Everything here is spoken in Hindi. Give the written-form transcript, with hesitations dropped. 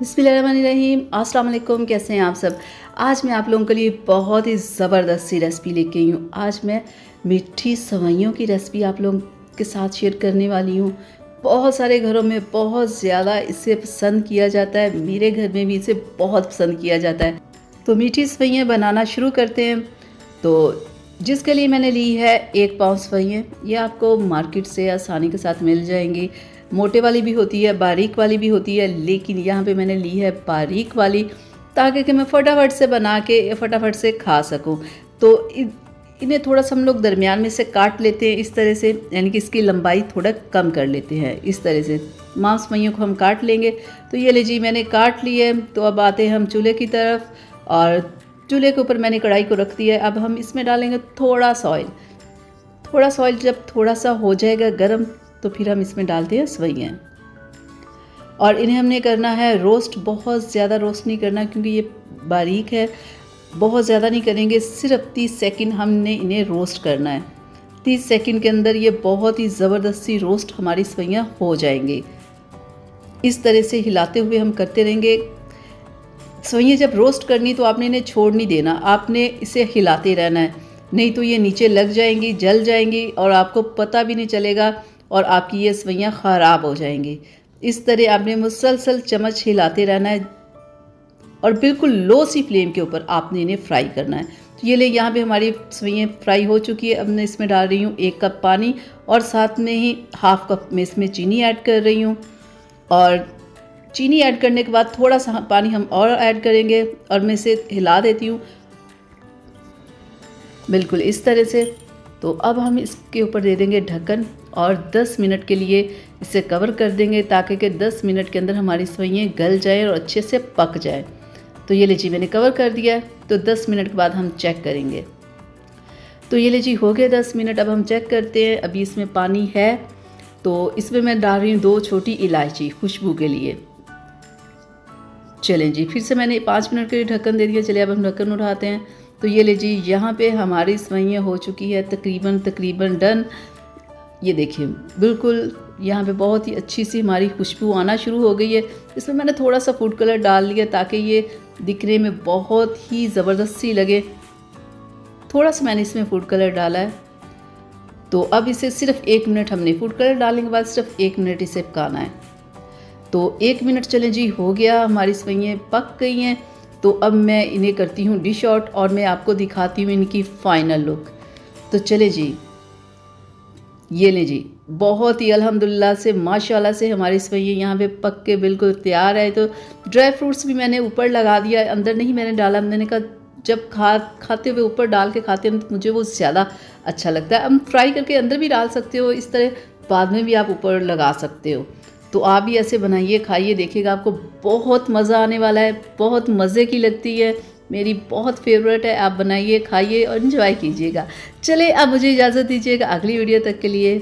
बिस्मिल्लाहिर्रहमानिर्रहीम। अस्सलाम वालेकुम। कैसे हैं आप सब। आज मैं आप लोगों के लिए बहुत ही ज़बरदस्त सी रेसिपी लेके आई हूँ। आज मैं मीठी सेवइयों की रेसिपी आप लोगों के साथ शेयर करने वाली हूँ। बहुत सारे घरों में बहुत ज़्यादा इसे पसंद किया जाता है। मेरे घर में भी इसे बहुत पसंद किया जाता है। तो मीठी सेवइयाँ बनाना शुरू करते हैं। तो जिसके लिए मैंने ली है 1 पाव सेवइयाँ। ये आपको मार्केट से आसानी के साथ मिल जाएंगी। मोटे वाली भी होती है, बारीक वाली भी होती है, लेकिन यहाँ पे मैंने ली है बारीक वाली, ताकि कि मैं फटाफट से बना के फटाफट से खा सकूँ। तो इन्हें थोड़ा सा हम लोग दरमियान में से काट लेते हैं इस तरह से, यानी कि इसकी लंबाई थोड़ा कम कर लेते हैं इस तरह से। मांस सेवइयों को हम काट लेंगे। तो ये लीजिए मैंने काट ली है। तो अब आते हैं हम चूल्हे की तरफ, और चूल्हे के ऊपर मैंने कढ़ाई को रख दिया है। अब हम इसमें डालेंगे थोड़ा सा ऑयल। थोड़ा सा ऑयल जब थोड़ा सा हो जाएगा गर्म, तो फिर हम इसमें डालते हैं सेवइयाँ, और इन्हें हमने करना है रोस्ट। बहुत ज़्यादा रोस्ट नहीं करना, क्योंकि ये बारीक है। बहुत ज़्यादा नहीं करेंगे, सिर्फ 30 सेकंड हमने इन्हें रोस्ट करना है। 30 सेकंड के अंदर ये बहुत ही ज़बरदस्त सी रोस्ट हमारी सेवइयाँ हो जाएंगी। इस तरह से हिलाते हुए हम करते रहेंगे। सेवइयाँ जब रोस्ट करनी तो आपने इन्हें छोड़ नहीं देना, आपने इसे हिलाते रहना है, नहीं तो ये नीचे लग जाएंगी, जल जाएंगी और आपको पता भी नहीं चलेगा और आपकी ये सेवइयाँ ख़राब हो जाएंगी। इस तरह आपने मुसलसल चम्मच हिलाते रहना है और बिल्कुल लो सी फ्लेम के ऊपर आपने इन्हें फ्राई करना है। तो ये ले, यहाँ पे हमारी सेवइयाँ फ्राई हो चुकी है। अब मैं इसमें डाल रही हूँ 1 कप पानी, और साथ में ही ½ कप में इसमें चीनी ऐड कर रही हूँ। और चीनी ऐड करने के बाद थोड़ा सा पानी हम और ऐड करेंगे, और मैं इसे हिला देती हूँ बिल्कुल इस तरह से। तो अब हम इसके ऊपर दे देंगे ढक्कन, और 10 मिनट के लिए इसे कवर कर देंगे, ताकि कि 10 मिनट के अंदर हमारी सेवइयाँ गल जाएँ और अच्छे से पक जाए। तो ये लीजिए मैंने कवर कर दिया है। तो 10 मिनट के बाद हम चेक करेंगे। तो ये लीजिए हो गए 10 मिनट। अब हम चेक करते हैं। अभी इसमें पानी है, तो इसमें मैं डाल रही हूँ 2 छोटी इलायची खुशबू के लिए। चलें जी, फिर से मैंने 5 मिनट के लिए ढक्कन दे दिया। चलिए अब हम ढक्कन उठाते हैं। तो ये लीजिए यहाँ पे हमारी सेवइयाँ हो चुकी है तकरीबन डन। ये देखिए बिल्कुल यहाँ पे बहुत ही अच्छी सी हमारी खुशबू आना शुरू हो गई है। इसमें मैंने थोड़ा सा फूड कलर डाल लिया, ताकि ये दिखने में बहुत ही ज़बरदस्त सी लगे। थोड़ा सा मैंने इसमें फूड कलर डाला है। तो अब इसे सिर्फ 1 मिनट, हमने फूड कलर डालने के बाद सिर्फ 1 मिनट इसे पकाना है। तो 1 मिनट चलें जी, हो गया, हमारी सेवइयाँ पक गई हैं। तो अब मैं इन्हें करती हूँ डिश आउट, और मैं आपको दिखाती हूँ इनकी फ़ाइनल लुक। तो चले जी, ये लें जी, बहुत ही अल्हम्दुलिल्लाह से माशाल्लाह से हमारी सेवइयाँ यहाँ पे पक के बिल्कुल तैयार है। तो ड्राई फ्रूट्स भी मैंने ऊपर लगा दिया, अंदर नहीं मैंने डाला। मैंने कहा जब खाते हुए ऊपर डाल के खाते हैं तो मुझे वो ज़्यादा अच्छा लगता है। हम फ्राई करके अंदर भी डाल सकते हो, इस तरह बाद में भी आप ऊपर लगा सकते हो। तो आप भी ऐसे बनाइए, खाइए, देखिएगा आपको बहुत मज़ा आने वाला है। बहुत मज़े की लगती है, मेरी बहुत फेवरेट है। आप बनाइए, खाइए और एंजॉय कीजिएगा। चले अब मुझे इजाज़त दीजिएगा अगली वीडियो तक के लिए।